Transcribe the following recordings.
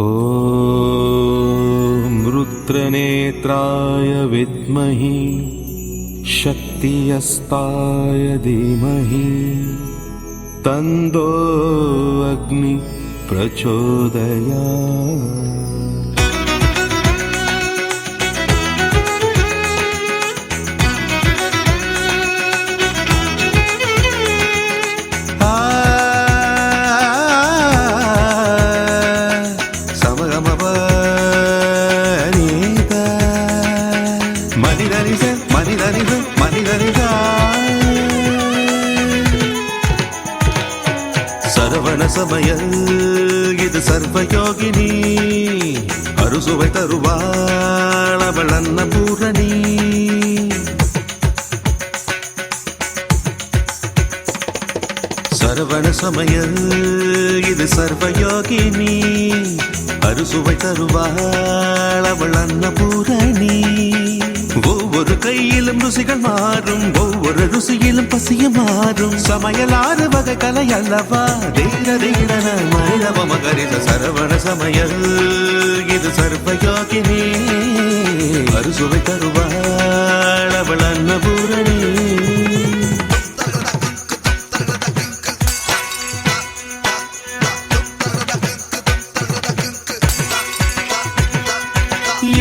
ॐ रुद्रनेत्राय विद्महे शक्तियस्ताय धीमहि तन्नो अग्नि प्रचोदयात्। சரவண சமயல் இது சர்வயோகினி அறுசுவை தருவாள் அவள் அன்னபூரணி. சரவண சமயல் இது சர்வயோகினி அறுசுவை தருவாள் அவள் அன்னபூரணி. ஒவ்வொரு கையிலும் ருசிகள் மாறும், ஒவ்வொரு ருசியிலும் பசியும் மாறும். சமையல் 6 வகை கலை அல்லவா, தீர தீரன மனிதவ மகரித சரவண சமையல் இது சர்வயோகினி அறுசுவை தருவாள் அவள் அன்னபூரணி.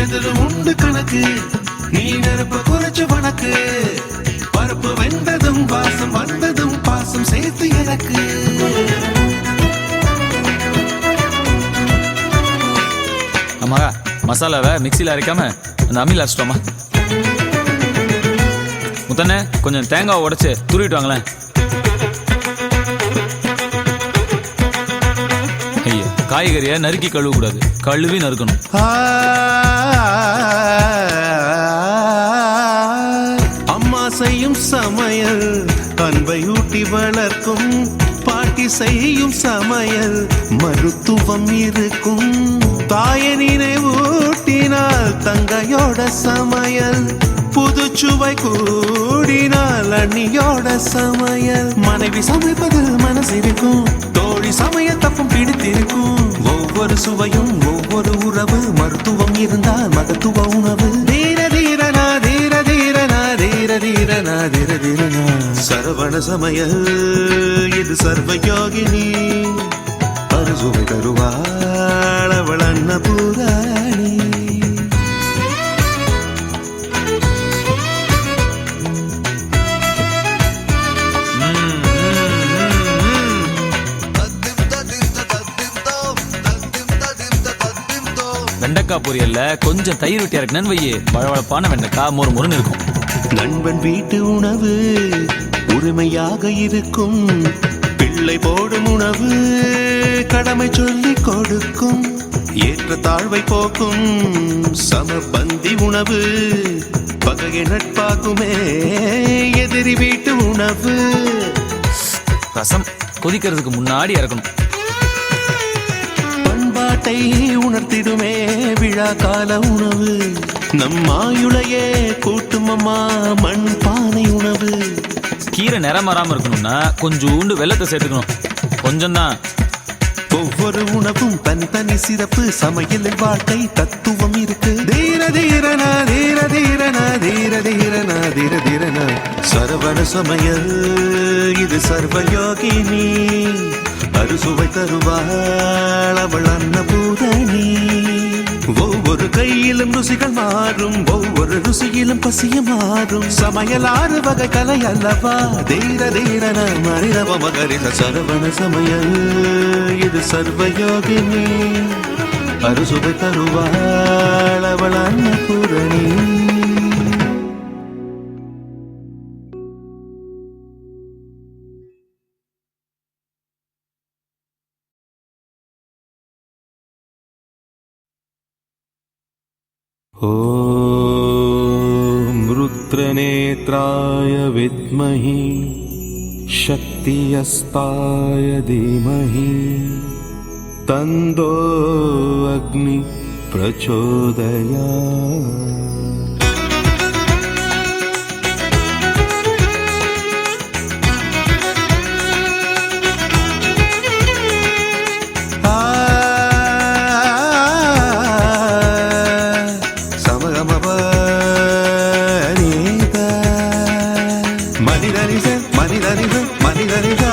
எதில் உண்டு கணக்கு, நீ நெருப்ப குறைச்சு வணக்கு. பருப்பு வெந்ததும் வாசம் வந்ததும் பாசம் சேர்த்து எனக்கு. ஆமா, மசாலாவை மிக்சியில் அரைக்காம அந்த அம்மியில் அரைச்சிட்டோமா. முத்தண்ணே, கொஞ்சம் தேங்காய் உடைச்சு துருவிட்டு வாங்களேன். ஐயா, காய்கறியை நறுக்கி கழுவ கூடாது, கழுவி நறுக்கணும். அம்மா செய்யும் சமையல் அன்பை ஊட்டி வளர்க்கும், பாட்டி செய்யும் சமையல் மருத்துவம் இருக்கும். தாயை நினைவூட்டினால் தங்கையோட சமையல் புதுச்சுவை கூடினால் அண்ணியோட சமையல். மனைவி சமைப்பதில் மனசிருக்கும், தோழி சமைய தப்பும் பிடித்திருக்கும். ஒவ்வொரு சுவையும் ஒவ்வொரு உறவு, மருத்துவம் இருந்தால் மகத்துவ உணவு. தீர தீரனா தீர தீரனா தீர தீரனா தீர தீரனா சரவண சமையல் இது சர்வயோகினி அறுசுவை தருவாள் அவள் அன்னபூரணி. வெண்டைக்காய் பொரியல்ல கொஞ்சம் தயிர் விட்டு இறக்குனேன்னு வையே, வளவளப்பான வெண்டைக்காய் மொறு மொறுன்னு இருக்கும். நண்பன் வீட்டு உணவு உரிமையாக இருக்கும், பிள்ளை போடும் உணவு கடமை சொல்லி கொடுக்கும். ஏற்ற தாழ்வை போக்கும் சமபந்தி உணவு பகையை நட்பாக்குமே எதிரி வீட்டு உணவு. ரசம் கொதிக்கிறதுக்கு முன்னாடி இறக்கணும். பண்பாட்டை உணர்த்திடுமே விழா கால உணவு, நம் ஆயுளையே கூட்டும் அம்மா மண் பானை உணவு. கீரை நிறம் மாறாம இருக்கணும்னா கொஞ்சோண்டு வெல்லத்தை சேர்த்துக்கணும், கொஞ்சம் தான். ஒவ்வொரு உணவும் தனித்தனி சிறப்பு, சமையலில் வாழ்க்கை தத்துவம் இருக்கு. தீர தீரனா தீர தீரனா தீர தீரனா தீர தீரனா சரவண சமையல் இது சர்வயோகினி அறுசுவை தருவாள் அவள் அன்னபூரணி. ஒவ்வொரு கையிலும் ருசிகள் மாறும், ஒவ்வொரு ருசியிலும் பசியும் மாறும். சமையல் 6 வகை கலை அல்லவா, தீர தீரன மனிதவ மகரித சரவண சமையல் இது சர்வயோகினி அறுசுவை தருவாள் அவள் அன்னபூரணி. ॐ रुद्रनेत्राय विद्महे शक्तियस्ताय धीमहि तन्नो अग्नि प्रचोदयात्। மனிதனிச மனிதனிச மனிதனிசா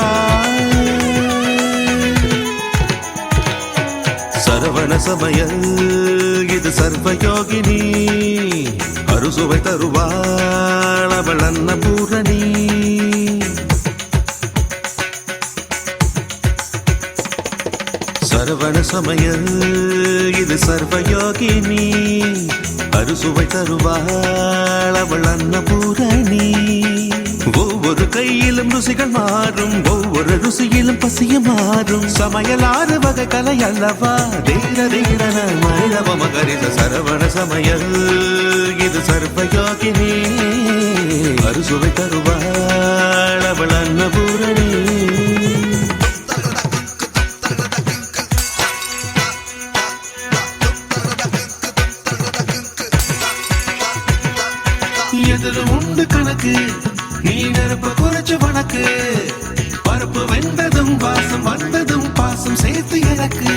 சரவண சமயல் இது சர்வயோகினி அறுசுவை தருவாள் அவள் அன்னபூரணி சரவண சமயல் இது சர்வயோகினி அறுசுவை தருவாள் அவள் அன்னபூரணி ஒவ்வொரு கையிலும் ருசிகள் மாறும் ஒவ்வொரு ருசியிலும் பசிய மாறும் சமையலாறு வகை கலை அல்லவா தீர தீரன மனிதவ மகரித சரவண சமயல் இது சர்வயோகினி அறுசுவை தருவாள் அவள் அன்னபூரணி எதிலும் உண்டு கணக்கு நீ நெருப்ப குறைச்சு வணக்கு பருப்பு வெந்ததும் வாசம் வந்ததும் பாசம் சேர்த்து எனக்கு